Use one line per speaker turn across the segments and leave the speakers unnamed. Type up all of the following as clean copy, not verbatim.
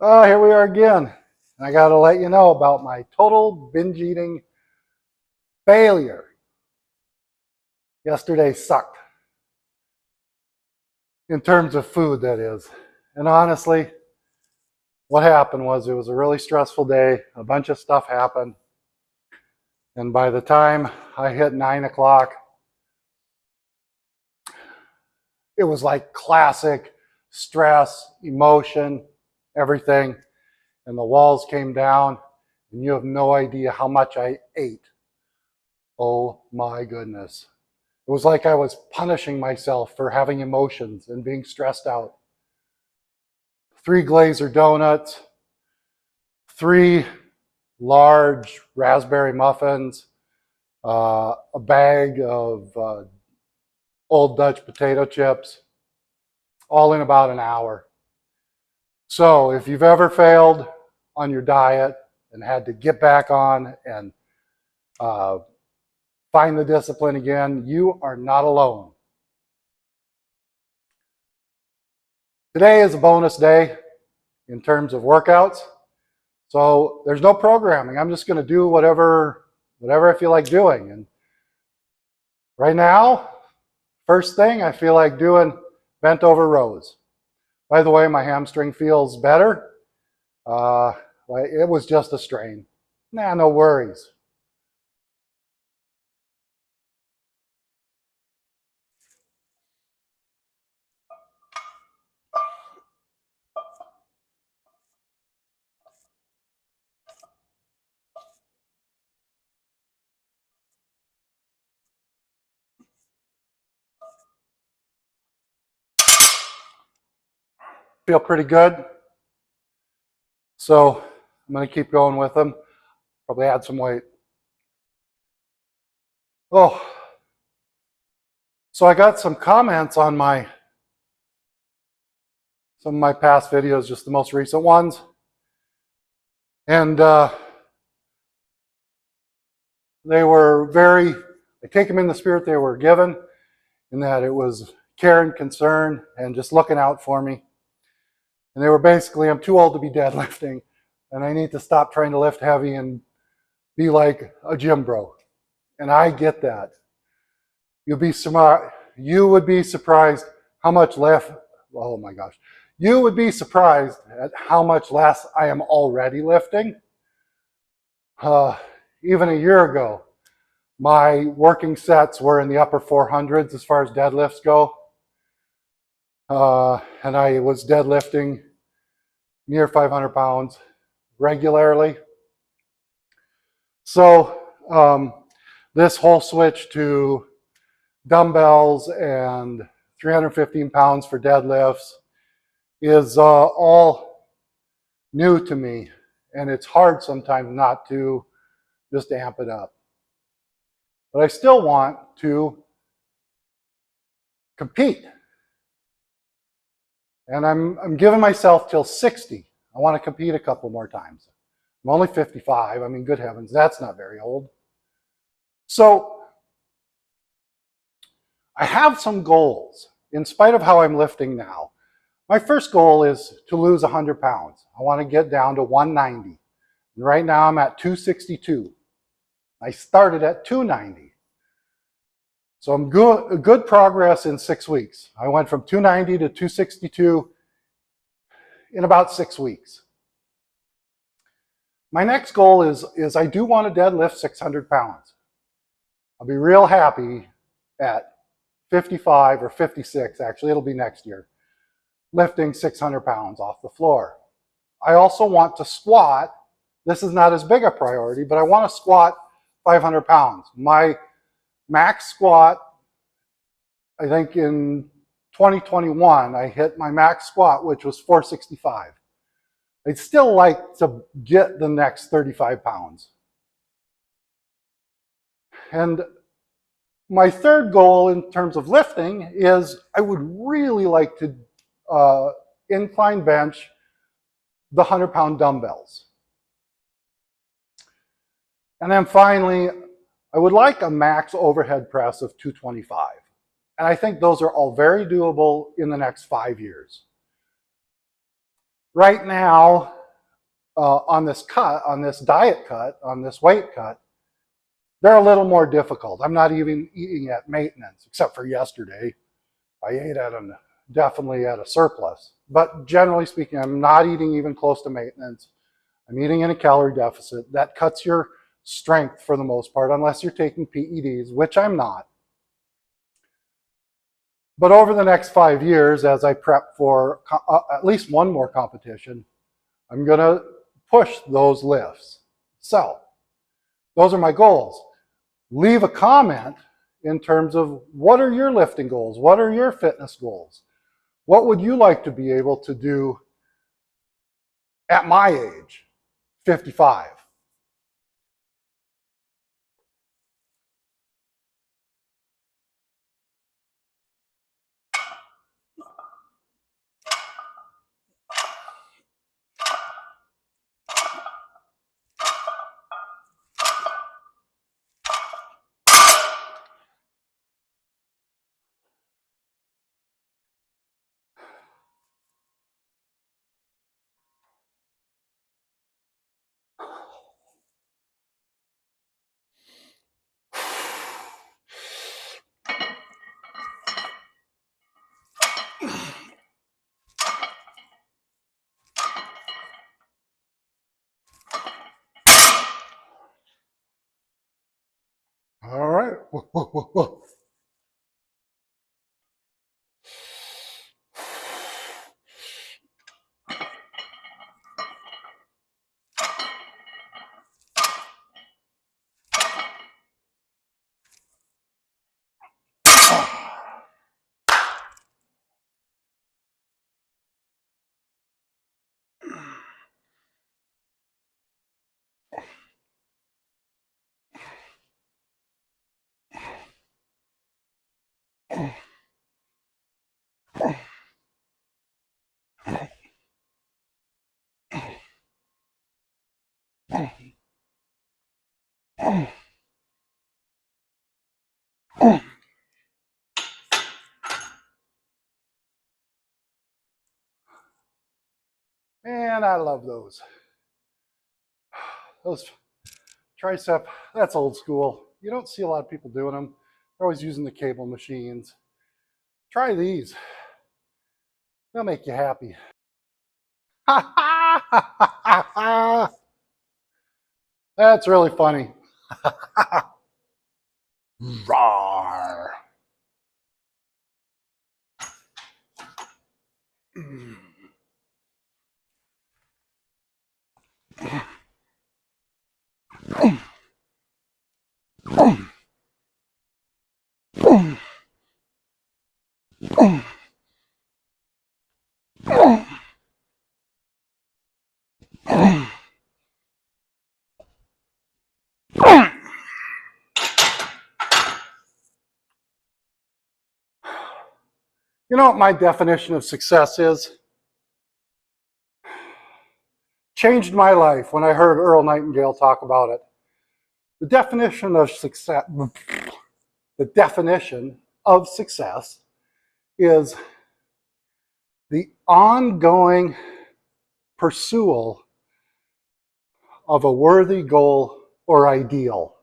Oh, here we are again. I got to let you know about my total binge eating failure. Yesterday sucked. In terms of food, that is. And honestly, what happened was it was a really stressful day. A bunch of stuff happened. And by the time I hit 9 o'clock, it was like classic stress, emotion, everything. And the walls came down, and you have no idea how much I ate. Oh my goodness. It was like I was punishing myself for having emotions and being stressed out. 3 glazer donuts, 3 large raspberry muffins, a bag of Old Dutch potato chips, all in about an hour. So if you've ever failed on your diet and had to get back on and find the discipline again, you are not alone. Today is a bonus day in terms of workouts. So there's no programming. I'm just going to do whatever I feel like doing. And right now, first thing I feel like doing bent over rows. By the way, my hamstring feels better. It was just a strain. Nah, no worries. Feel pretty good. So I'm going to keep going with them. Probably add some weight. Oh, so I got some comments on some of my past videos, just the most recent ones. And they were I take them in the spirit they were given, in that it was care and concern and just looking out for me. And they were basically, I'm too old to be deadlifting, and I need to stop trying to lift heavy and be like a gym bro. And I get that. You would be surprised how much left. Oh my gosh. You would be surprised at how much less I am already lifting. Even a year ago, my working sets were in the upper 400s as far as deadlifts go. And I was deadlifting near 500 pounds regularly. So this whole switch to dumbbells and 315 pounds for deadlifts is all new to me. And it's hard sometimes not to just amp it up. But I still want to compete. And I'm giving myself till 60. I want to compete a couple more times. I'm only 55. I mean, good heavens, that's not very old. So I have some goals in spite of how I'm lifting now. My first goal is to lose 100 pounds. I want to get down to 190. And right now I'm at 262. I started at 290. So I'm good progress in 6 weeks. I went from 290 to 262 in about 6 weeks. My next goal is I do want to deadlift 600 pounds. I'll be real happy at 55 or 56, actually it'll be next year, lifting 600 pounds off the floor. I also want to squat. This is not as big a priority, but I want to squat 500 pounds. My max squat, I think in 2021, I hit my max squat, which was 465. I'd still like to get the next 35 pounds. And my third goal in terms of lifting is I would really like to incline bench the 100-pound dumbbells. And then finally, I would like a max overhead press of 225. And I think those are all very doable in the next 5 years. Right now, on this cut, on this diet cut, on this weight cut, they're a little more difficult. I'm not even eating at maintenance, except for yesterday. I ate definitely at a surplus. But generally speaking, I'm not eating even close to maintenance. I'm eating in a calorie deficit. That cuts your strength for the most part, unless you're taking PEDs, which I'm not. But over the next 5 years, as I prep for at least one more competition, I'm going to push those lifts. So those are my goals. Leave a comment in terms of what are your lifting goals? What are your fitness goals? What would you like to be able to do at my age, 55? All right. Man, I love those. Those tricep, that's old school. You don't see a lot of people doing them. They're always using the cable machines. Try these. They'll make you happy. That's really funny. Rawr. You know what my definition of success is? Changed my life when I heard Earl Nightingale talk about it. The definition of success, is the ongoing pursuit of a worthy goal or ideal.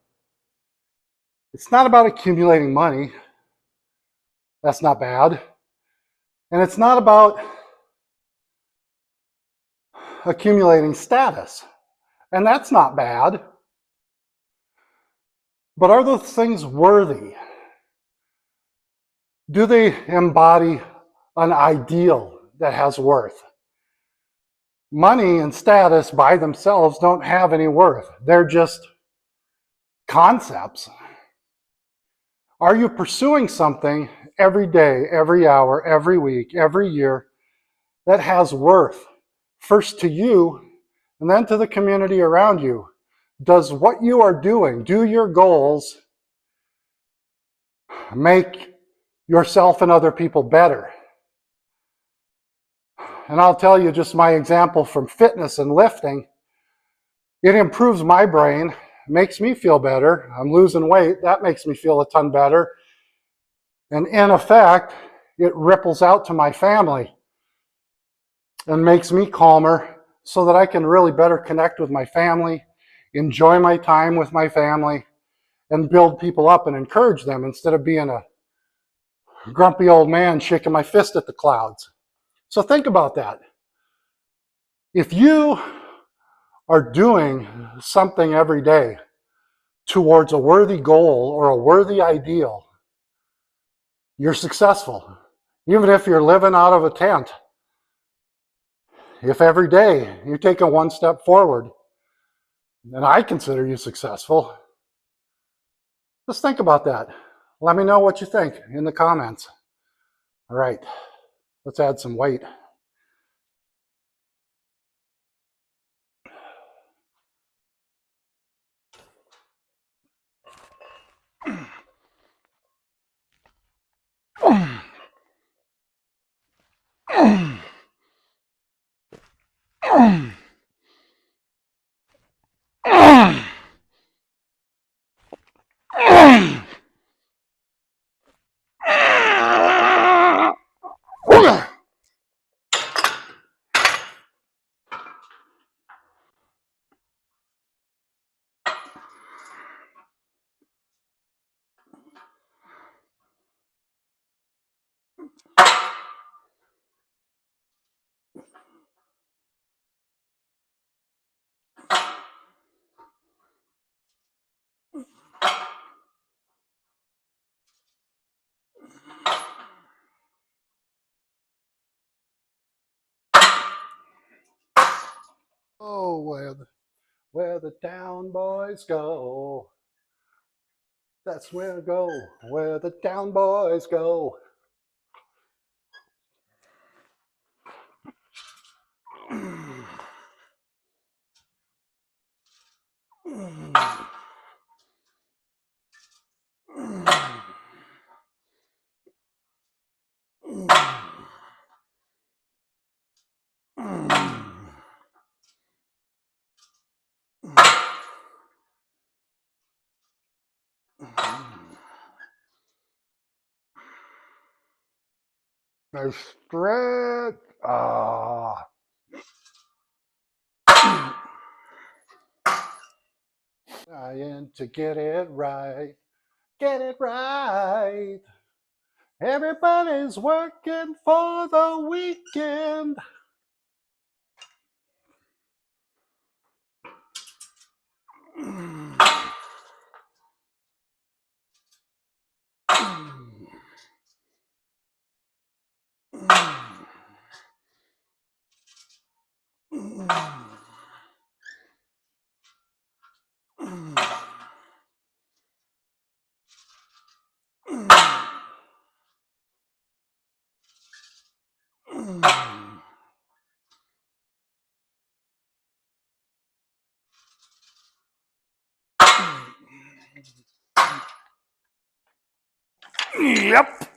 It's not about accumulating money. That's not bad. And it's not about accumulating status. And that's not bad. But are those things worthy? Do they embody an ideal that has worth? Money and status by themselves don't have any worth. They're just concepts. Are you pursuing something every day, every hour, every week, every year that has worth? First to you, and then to the community around you. Does what you are doing, do your goals make yourself and other people better? And I'll tell you just my example from fitness and lifting. It improves my brain, makes me feel better. I'm losing weight. That makes me feel a ton better. And in effect, it ripples out to my family. and makes me calmer so that I can really better connect with my family, enjoy my time with my family, and build people up and encourage them instead of being a grumpy old man shaking my fist at the clouds. So think about that. If you are doing something every day towards a worthy goal or a worthy ideal, you're successful. Even if you're living out of a tent, if every day you're taking one step forward, then I consider you successful. Just think about that. Let me know what you think in the comments. All right, let's add some weight. Oh, where the town boys go. That's where I go, where the town boys go. Nice stretch. Trying to get it right. Get it right. Everybody's working for the weekend. Yep.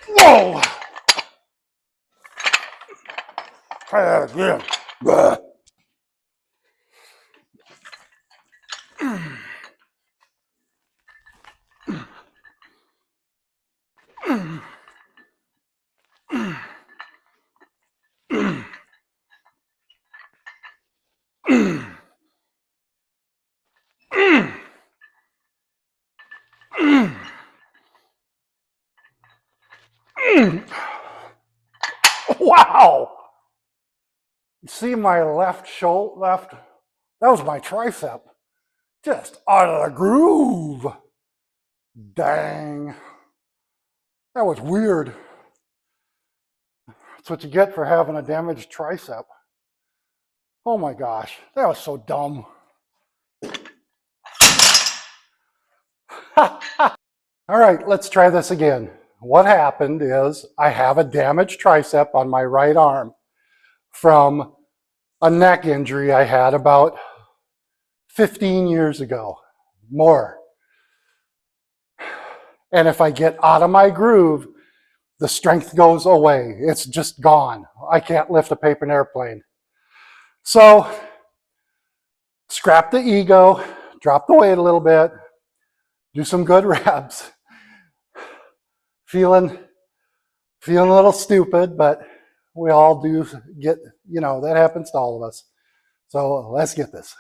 Whoa. Try that again. Wow. You see my left shoulder, that was my tricep. Just out of the groove. Dang. That was weird. That's what you get for having a damaged tricep. Oh my gosh, that was so dumb. All right, let's try this again. What happened is I have a damaged tricep on my right arm from a neck injury I had about 15 years ago, more. And if I get out of my groove, the strength goes away. It's just gone. I can't lift a paper and airplane. So scrap the ego, drop the weight a little bit, do some good reps. Feeling Feeling a little stupid, but we all do get, that happens to all of us. So let's get this.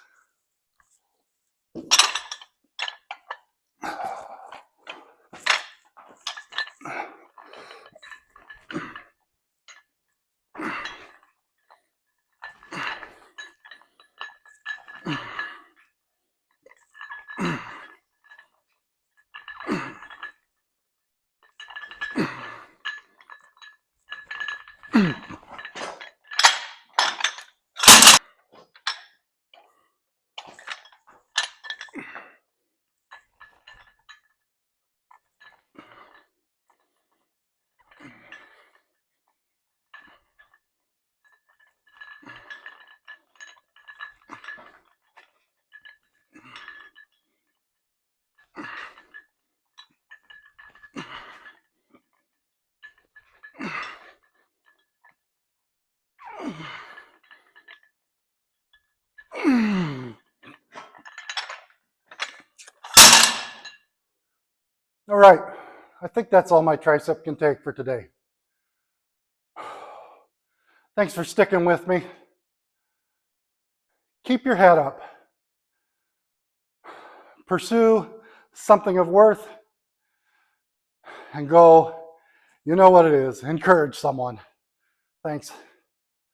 All right, I think that's all my tricep can take for today. Thanks for sticking with me. Keep your head up. Pursue something of worth and go, you know what it is, encourage someone. Thanks.